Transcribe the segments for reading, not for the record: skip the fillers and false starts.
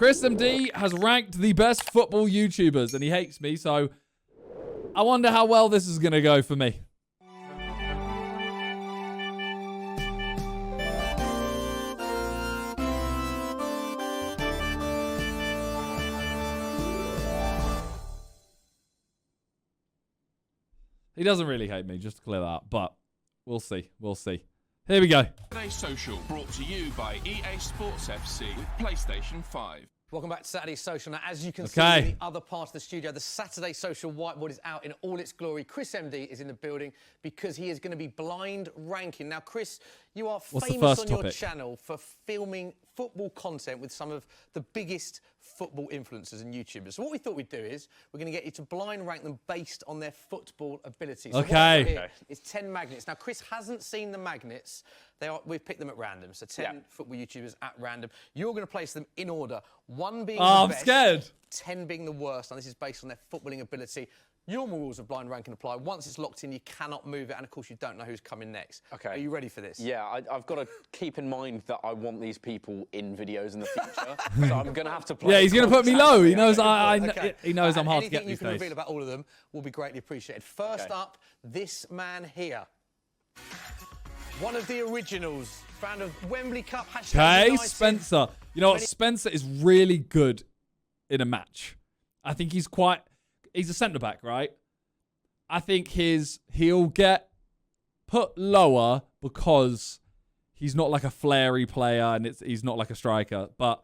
ChrisMD has ranked the best football YouTubers, and he hates me, so I wonder how well this is going to go for me. He doesn't really hate me, just to clear that up, but we'll see. We'll see. Here we go. Saturday Social, brought to you by EA Sports FC with PlayStation 5. Welcome back to Saturday Social. Now, as you can see in the other part of the studio, the Saturday Social whiteboard is out in all its glory. ChrisMD is in the building because he is going to be blind ranking. Now, Chris, you are famous on your channel for filming football content with some of the biggest football influencers and YouTubers. So what we thought we'd do is we're going to get you to blind rank them based on their football abilities. So okay. It's 10 magnets. Now, Chris hasn't seen the magnets. We've picked them at random. So 10 football YouTubers at random. You're going to place them in order. 1 being the best, I'm scared. 10 being the worst. Now, this is based on their footballing ability. Normal rules of blind ranking apply. Once it's locked in, you cannot move it. And, of course, you don't know who's coming next. Okay. Are you ready for this? Yeah, I've got to keep in mind that I want these people in videos in the future. So I'm going to have to play. Yeah, he's going to put me low. He knows he knows I'm hard to get these days. Anything you can reveal about all of them will be greatly appreciated. First up, this man here. One of the originals, fan of Wembley Cup. Okay, Spencer. You know what? Spencer is really good in a match. I think he's a centre-back, right? I think he'll get put lower because he's not like a flary player and he's not like a striker. But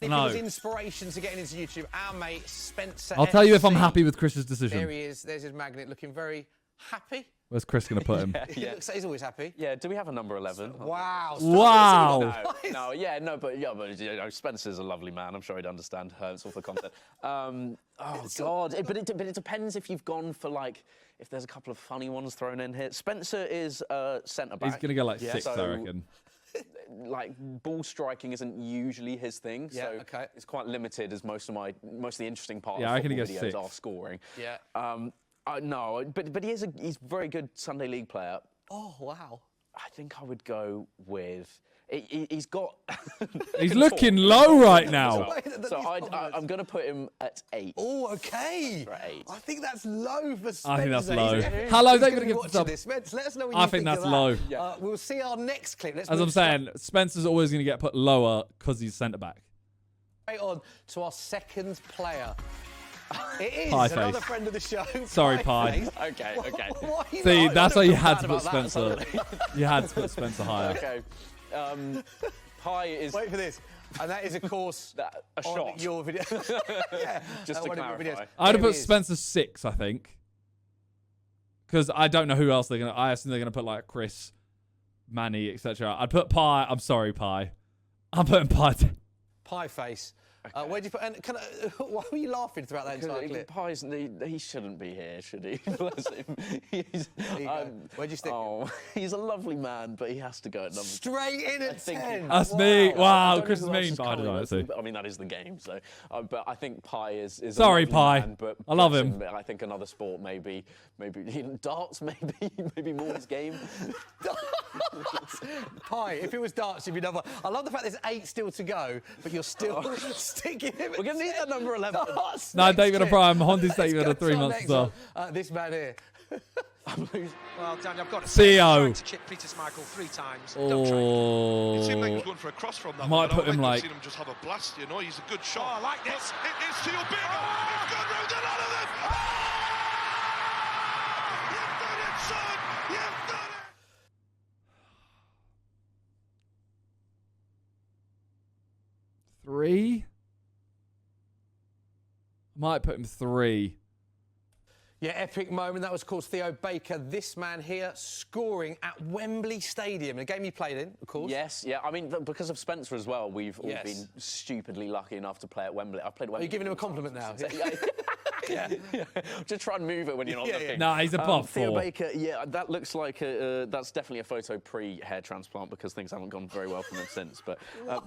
if it was inspiration to getting into YouTube, our mate Spencer. I'll tell you if I'm happy with Chris's decision. There he is. There's his magnet, looking very happy. Where's Chris going to put him? He looks like he's always happy. Yeah, do we have a number 11? Wow. Wow. But you know, Spencer's a lovely man. I'm sure he'd understand. It's all for content. Oh, God. But it depends if you've gone for, like, if there's a couple of funny ones thrown in here. Spencer is centre-back. He's going to go, like, 6th, I reckon. Like, ball striking isn't usually his thing, so it's quite limited as most of the interesting part of football videos are scoring. Yeah. No, but he's a very good Sunday League player. Oh, wow. I think I would go with... He's got... He's looking low right now. So I'm going to put him at 8. Oh, okay. For 8. I think that's low for Spencer. I think that's low. How low are they going to give this? Spence, let us know what you think that's of that. low. We'll see our next clip. As I'm saying, Spencer's always going to get put lower because he's centre-back. Straight on to our second player. It is Pie another face. friend of the show. Sorry, Pie. Okay. See, that's why you had to put Spencer. You had to put Spencer higher. Okay. Pie is... Wait for this. And that is, of course, a shot. Your video. Yeah. Just to clarify. I'd have put Spencer 6, I think. Because I don't know who else they're going to... I assume they're going to put, like, Chris, Manny, etc. I'd put Pie... I'm sorry, Pie. I'm putting Pie 10. Pie face. Okay. Where'd you put? And why were you laughing throughout that entire clip? Pie's, he shouldn't be here, should he? Bless him. Where'd you stick him? He's a lovely man, but he has to go at number. Straight in at 10. That's me. Wow, Chris is mean. But I don't know. I mean, that is the game. So, but I think Pie is. Sorry, Pie. Man, but I love him. I think another sport, maybe darts, maybe more his game. Pie. If it was darts, you'd be number. I love the fact there's 8 still to go, but you're still sticking him. We're going to need that number 11. No, David a Prime. Honda's taking it 3 months as well. This man here. Well, Danny, I've got to Theo. to chip Peter Schmeichel 3 times. Oh. It seemed like he was going for a cross from that. Might put him like... I've seen him just have a blast, you know. He's a good shot. Oh, I like this. It's Theo Big. It's gone round a lot of them. You've done it, son. You've done it. 3? Might put him 3. Yeah, epic moment. That was, of course, Theo Baker. This man here scoring at Wembley Stadium, a game you played in, of course. Yes, yeah. I mean, because of Spencer as well, we've all been stupidly lucky enough to play at Wembley. I've played Wembley. Are you giving him a compliment now? Just try and move it when you're not looking. Nah, he's above Theo 4. Baker, yeah, that looks like that's definitely a photo pre-hair transplant because things haven't gone very well for him since. But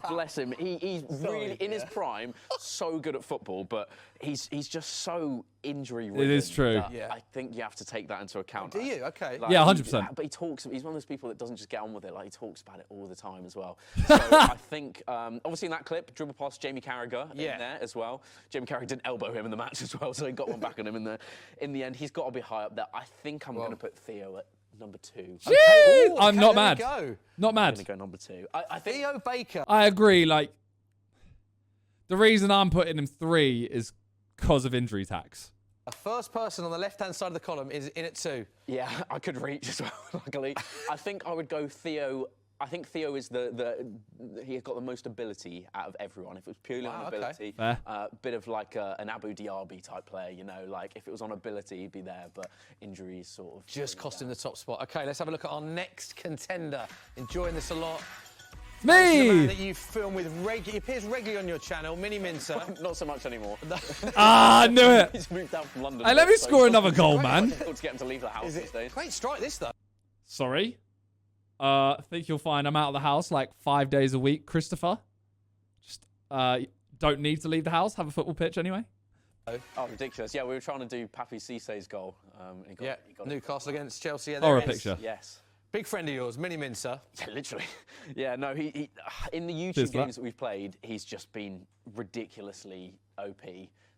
bless him, he's really in his prime, so good at football, but he's just so injury-ridden. It is true. I think you have to take that into account. Do you? Okay. Yeah, 100%. But he's one of those people that doesn't just get on with it. Like he talks about it all the time as well. So I think, obviously in that clip, dribble past Jamie Carragher in there as well. Jamie Carragher didn't elbow him in the match as well, so he got one back on him in the end. He's got to be high up there. I think I'm going to put Theo at number 2. Okay, I'm not there mad. we go. Not I'm mad. going to go number 2. I think Theo Baker. I agree. Like, the reason I'm putting him 3 is because of injury tax. The first person on the left-hand side of the column is in at 2. Yeah, I could reach as well, luckily. I think I would go Theo. I think Theo is he's got the most ability out of everyone. If it was purely on ability, bit of like an Abu Dhabi type player, you know, like if it was on ability, he'd be there, but injuries sort of... Just cost him the top spot. Okay, let's have a look at our next contender. Enjoying this a lot. It's me! The man that you film with he appears regularly on your channel, Miniminter. Not so much anymore. I knew it. He's moved out from London. Hey, let me score another goal, man. Difficult to get him to leave the house these days. Great strike, this though. Sorry. I think you'll find I'm out of the house like 5 days a week, Christopher. Just don't need to leave the house. Have a football pitch anyway. Oh, ridiculous. Yeah, we were trying to do Papi Cissé's goal. He got Newcastle against Chelsea. Yeah, Or a there it is. picture. Yes. Big friend of yours, Miniminter. Yeah, literally. Yeah, no, he in the YouTube games that we've played, he's just been ridiculously OP.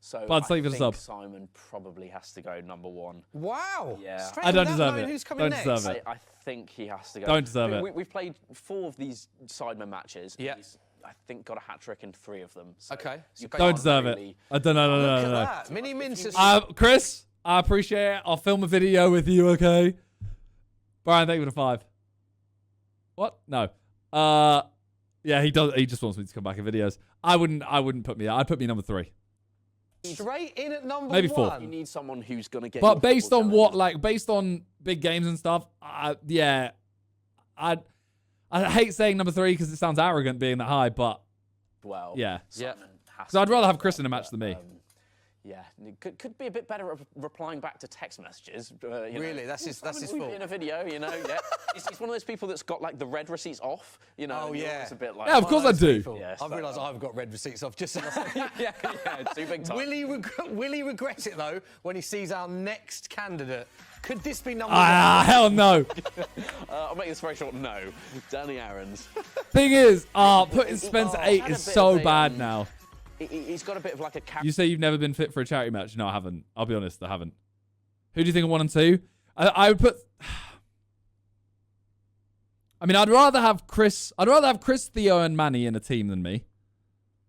So Bud, I thank you for the think sub. Simon probably has to go number 1. Wow. Yeah. Straight I don't without deserve knowing it. Who's coming Don't next. deserve it. I think he has to go. Don't deserve it. We've played 4 of these Sidemen matches. Yeah. He's, I think, got a hat-trick in 3 of them. So Okay. you Don't can't deserve really- it. I don't know. Look No. at that. Miniminter. Chris, I appreciate it. I'll film a video with you, okay? Brian, thank you for the 5. What? No. Yeah, he does. He just wants me to come back in videos. I wouldn't put me there. I'd put me number 3. Straight in at number Maybe 1. 4. You need someone who's going to get. But your based football on what, challenges. like, based on big games and stuff, yeah, I hate saying number 3 because it sounds arrogant being that high, but Well, yeah. Simon has Because I'd to rather go have for Chris it, in a match but, than me. Yeah, could be a bit better at replying back to text messages. Really? That's his fault. In a video, you know, yeah. He's one of those people that's got like the red receipts off, you know. Oh, and you're yeah. always a bit like, Yeah, of course I do. Yeah, I've realised I've got red receipts off just yeah, too big time. Will he regret it though when he sees our next candidate? Could this be number 1? Hell no. I'll make this very short. No, Danny Aaron's. Thing is, putting Spencer 8 had a is bit so of a, bad now. He's got a bit of like a. You say you've never been fit for a charity match? No, I haven't. I'll be honest, I haven't. Who do you think of 1 and 2? I would put. I mean, I'd rather have Chris, Theo, and Manny in a team than me.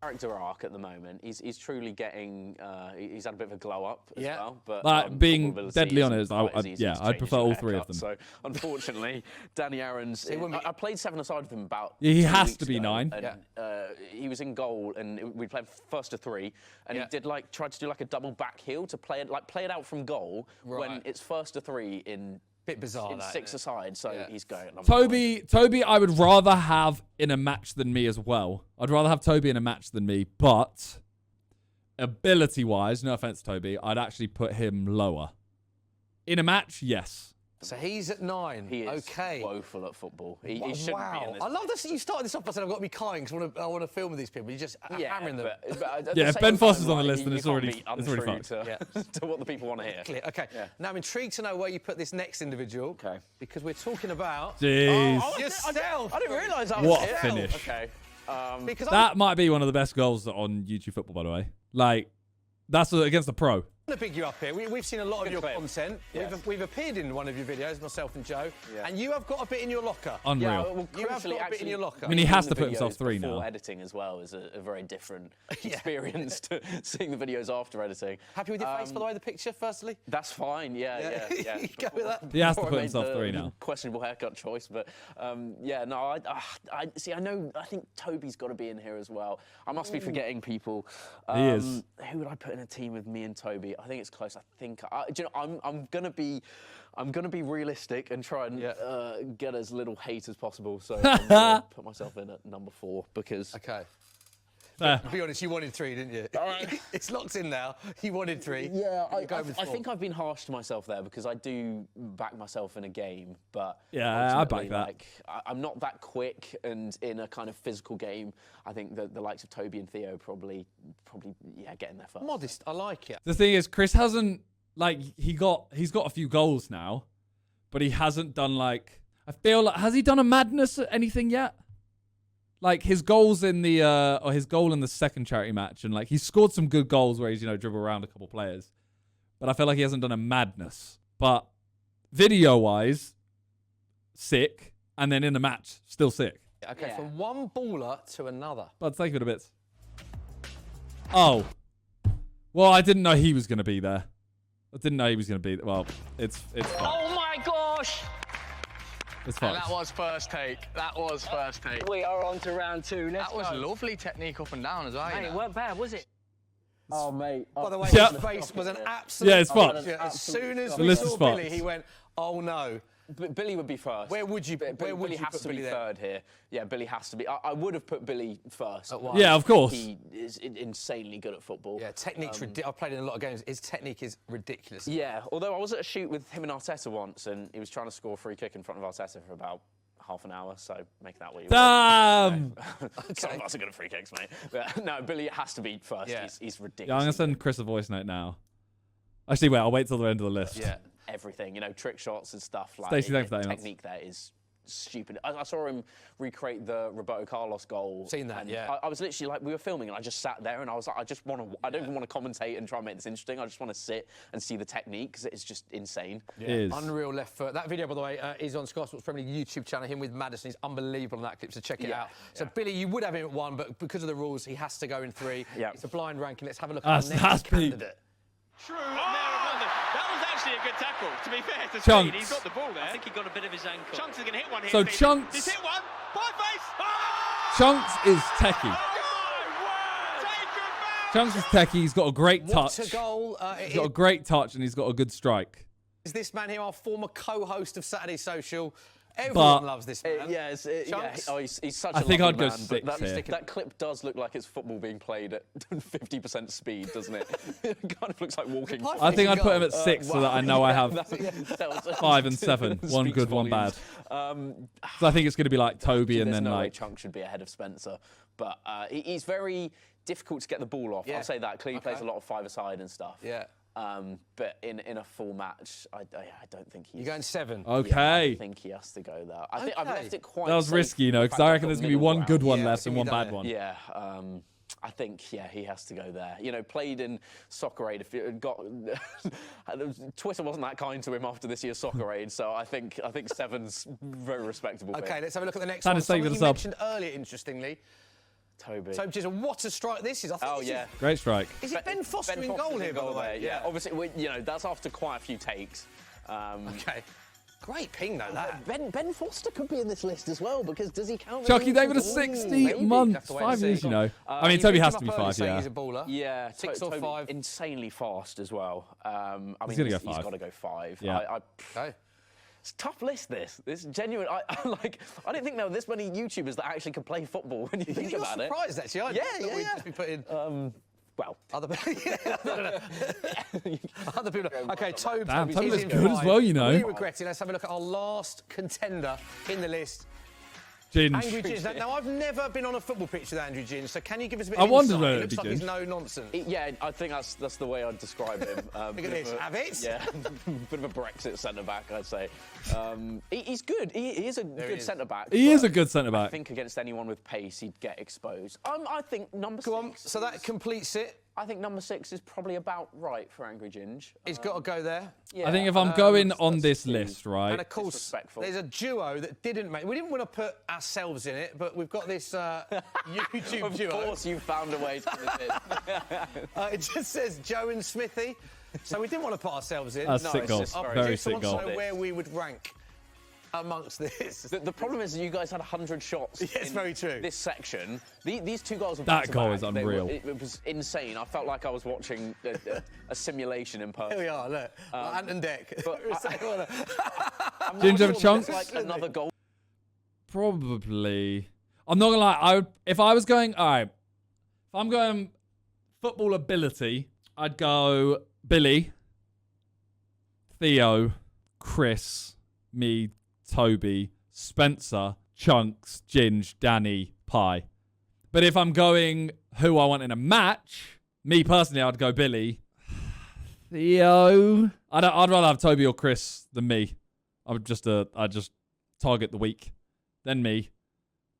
Character arc at the moment. He's truly getting. He's had a bit of a glow up as well. But Like, being football ability deadly isn't honest, quite as easy yeah, to I'd change prefer your all 3 of haircut. them. So unfortunately, Danny Aaron's. I played 7-a-side with him about. Yeah, he 2 has weeks to be ago, 9. And, he was in goal, and we played first to 3, and he did tried to do like a double back heel to play it out from goal when it's first to 3 in. Bit bizarre. In that, 6-a-side, so he's going. At number Toby, I would rather have in a match than me as well. I'd rather have Toby in a match than me, but ability-wise, no offense, Toby, I'd actually put him lower. In a match, yes. So he's at 9. He is okay. woeful at football. He shouldn't be in this. I love this. You started this off by saying I've got to be kind because I want to film with these people. You're just hammering them. But Yeah, if Ben Foster's on the list, then you it's can't already be fucked. to what the people want to hear. Clear. Okay. Yeah. Now I'm intrigued to know where you put this next individual. Okay. Because we're talking about Jeez. yourself. I didn't realise that was What a it. finish. Okay. Because That might be one of the best goals on YouTube football, by the way. Like, that's against the pro. I'm going to big you up here. We've seen a lot of your clip. content. Yes. We've appeared in one of your videos, myself and Joe, Yeah. and you have got a bit in your locker. Unreal. Yeah, well, You have crucially, got a bit in your locker. I mean, he has to the put himself videos 3 before now. editing as well is a very different experience to seeing the videos after editing. Happy with your face, by the way, the picture, firstly? That's fine, yeah. You go with that? He has to Before I put made himself the 3 now. Questionable haircut choice, but yeah, no, I see. I think Toby's got to be in here as well. I must be forgetting people. He is. Who would I put in a team with me and Toby? I think it's close. I think. Do you know, I'm gonna be realistic and try and get as little hate as possible. So I'm gonna put myself in at number 4 because. Okay. Fair. To be honest, you wanted 3, didn't you? It's locked in now. You wanted 3. Yeah, You're going with I 4. think I've been harsh to myself there because I do back myself in a game, but Yeah, I back ultimately, that. like, I'm not that quick, and in a kind of physical game, I think that the likes of Toby and Theo probably getting there first. Modest. I like it. The thing is, Chris hasn't like he's got a few goals now, but he hasn't done like I feel like has he done a madness at anything yet? Like his goals in the or his goal in the second charity match, and like he scored some good goals where he's dribbled around a couple players, but I feel like he hasn't done a madness. But video wise, sick, and then in the match, still sick. Okay, Yeah. from one baller to another. But take it a bit. Oh, well, I didn't know he was gonna be there. I didn't know he was gonna be. Well, it's fine. Oh my gosh! It's fine. And that was first take. That was first take. We are on to round 2. Let's That was go. lovely technique up and down as well. Hey, it weren't bad, was it? Oh, mate. By the way, Yeah. his face was an absolute... Yeah, it's fine. As soon as The we list saw is fine. Billy, he went, oh no. Billy would be first. Where would you Billy has put to Billy be there? third here. Yeah, Billy has to be. I would have put Billy first. Yeah, of course. He is insanely good at football. Yeah, technique's ridiculous. I've played in a lot of games. His technique is ridiculous. Yeah, although I was at a shoot with him and Arteta once, and he was trying to score a free kick in front of Arteta for about half an hour, so make that what you Damn! want. Some of us are good at free kicks, mate. But no, Billy has to be first. Yeah. He's ridiculous. Yeah, I'm gonna send Chris a voice note now. Actually, wait. I'll wait till the end of the list. Yeah. Everything, trick shots and stuff. Like Stacey, thanks for that, technique there is stupid. I saw him recreate the Roberto Carlos goal. Seen that, and yeah. I was literally like, we were filming, and I just sat there, and I was like, I don't even want to commentate and try and make this interesting. I just want to sit and see the technique because it's just insane. It is. Unreal left foot. That video, by the way, is on Sky Sports Premier League YouTube channel. Him with Maddison. He's unbelievable on that clip, so check it out. So, Billy, you would have him at 1, but because of the rules, he has to go in 3. Yeah. It's a blind ranking. Let's have a look at the That's next peak. candidate. True Mayor of London. That was actually a good tackle, to be fair to Chunkz. Speed. He's got the ball there. I think he got a bit of his ankle. Chunkz is going to hit one here. So Speed. Chunkz- He's hit one. By face. Oh! Chunkz is techie. My word. Take him back. Chunkz is techie. He's got a great What touch. a goal. He's got a great touch, and he's got a good strike. Is this man here, our former co-host of Saturday Social? Everyone loves this man. He's such I a think lovely I'd go man, 6 but here. that clip does look like it's football being played at 50% speed, doesn't it? It kind of looks like walking. I think I'd put him at 6 so that I know I have that was- 5 and 7. One speaks good, one bad. volumes. So I think it's going to be like Toby, and There's then no way like Chunkz should be ahead of Spencer, but he's very difficult to get the ball off. Yeah. I'll say that. Clearly plays a lot of 5-a-side and stuff. Yeah. But in a full match, I don't think he's. You're going 7. okay. I think he has to go there. I think I've left it quite. That was safe risky, in the because fact I that reckon I've there's got going to be one middle good one Yeah, left see and me one done bad it. one. Yeah, I think he has to go there. Played in Soccer Aid. If you got Twitter wasn't that kind to him after this year's Soccer Aid, so I think 7's very respectable. Okay, pick. let's have a look at the next Time to one. stay Someone with you the sub. mentioned earlier, interestingly. Toby. So, just what a strike this is. I think Oh this yeah. Great strike. Is it Ben Foster in goal Foster's here, by the way? there, yeah. Obviously, that's after quite a few takes. Okay. Great ping, though, that. Ben Foster could be in this list as well because does he count? Chucky, they were Ooh, 60 maybe. months, Have to wait and 5 see. years, I mean, You Toby picked has him to be up early 5, saying yeah. He's a baller. Yeah, 6 or Toby, 5. insanely fast as well. I mean, He's gonna go he's 5. got to go 5. Yeah. Okay. It's a tough list. This genuine. I didn't think there were this many YouTubers that actually can play football when you think You're about it. surprised, actually. I Yeah, thought yeah, we'd yeah. just be putting Well, other people. Other people. Okay, Toby. Damn, is Toby was in good as 5. well, We regret it. Let's have a look at our last contender in the list. Andrew Ginge. Ginge. Now, I've never been on a football pitch with Andrew Ginge, so can you give us a bit I of wondered insight? whether It it'd looks be like he's Ginge. no nonsense. yeah, I think that's the way I'd describe him. Look at this. Have it? Yeah, bit of a Brexit centre back, I'd say. He's good. He is a good centre back. He is but a good centre I back. think against anyone with pace, he'd get exposed. I think number Go on. 6. So that completes it. I think number 6 is probably about right for Angry Ginge. He's got to go there. Yeah, I think if I'm going on that's this true. list, right? And of course, Disrespectful. there's a duo that didn't make. We didn't want to put ourselves in it, but we've got this YouTube Of duo. course, you found a way to put it in. It just says Joe and Smithy, so we didn't want to put ourselves in. That's No, sick it's goal. just I Very just sick want to goal. know where we would rank amongst this. The problem is you guys had 100 shots. Yes, in very true. This section, these 2 goals were That back-to-back. goal is They unreal. It was insane. I felt like I was watching a simulation in person. Here we are, look. Ant and Deck. but I'm not Ginge sure over that Chunkz? there's, like another goal. Probably. I'm not gonna lie. If I was going, all right, If I'm going football ability, I'd go Billy, Theo, Chris, me, Toby, Spencer, Chunkz, Ginge, Danny, Pie. But if I'm going who I want in a match, me personally, I'd go Billy. Theo. I'd rather have Toby or Chris than me. I'd just target the weak. Then me.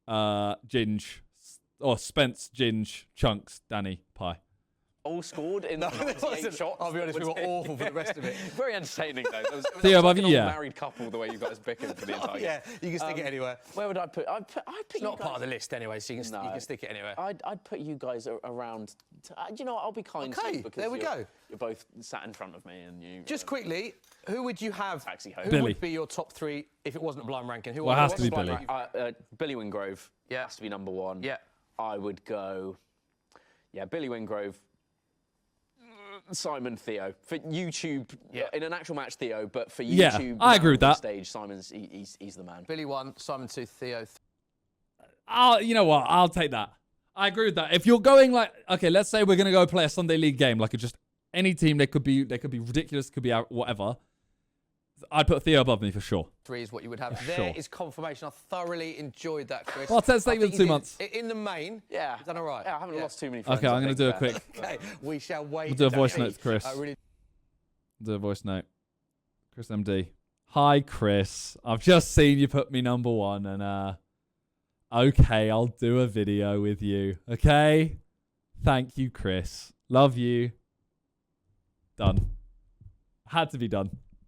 Ginge. Or Spence, Ginge, Chunkz, Danny, Pie. All scored in the 98 shots. I'll be honest, we were awful for the rest of it. Very entertaining, though. It was Theo, like above an you, all-married couple, the way you guys bickered for the entire game. Yeah, you can stick it anywhere. Where would I put? I'd put It's not part of the list anyway, so you can stick it anywhere. I'd put you guys around. You know what? I'll be kind to you because there we go. You're both sat in front of me, and you. Just quickly, who would you have? Taxi home. Who Billy. would be your top 3 if it wasn't a blind ranking? Who Well, it has what's to be the blind Billy. ranking? Billy Wingrove. Yeah. Has to be number 1. Yeah. I would go. Yeah, Billy Wingrove. Simon, Theo for YouTube. Yeah. In an actual match, Theo, but for Yeah, YouTube, I agree with that. Stage, Simon's he's the man. Billy 1, Simon 2, Theo 'Three. You know what? I'll take that. I agree with that. If you're going like, okay, let's say we're gonna go play a Sunday League game, like just any team. They could be ridiculous, could be out, whatever. I'd put Theo above me for sure. 3 is what you would have. Yeah, There sure. is confirmation. I thoroughly enjoyed that, Chris. Well, let's take I think it 2 you did- months. In the main, Yeah. you've done all right. Yeah, I haven't lost too many friends. Okay, I'm I gonna think, do a there. quick. Okay, we shall wait. We'll do a and voice see. note to Chris. I really Do a voice note. ChrisMD. Hi, Chris. I've just seen you put me number 1, and okay, I'll do a video with you. Okay. Thank you, Chris. Love you. Done. Had to be done.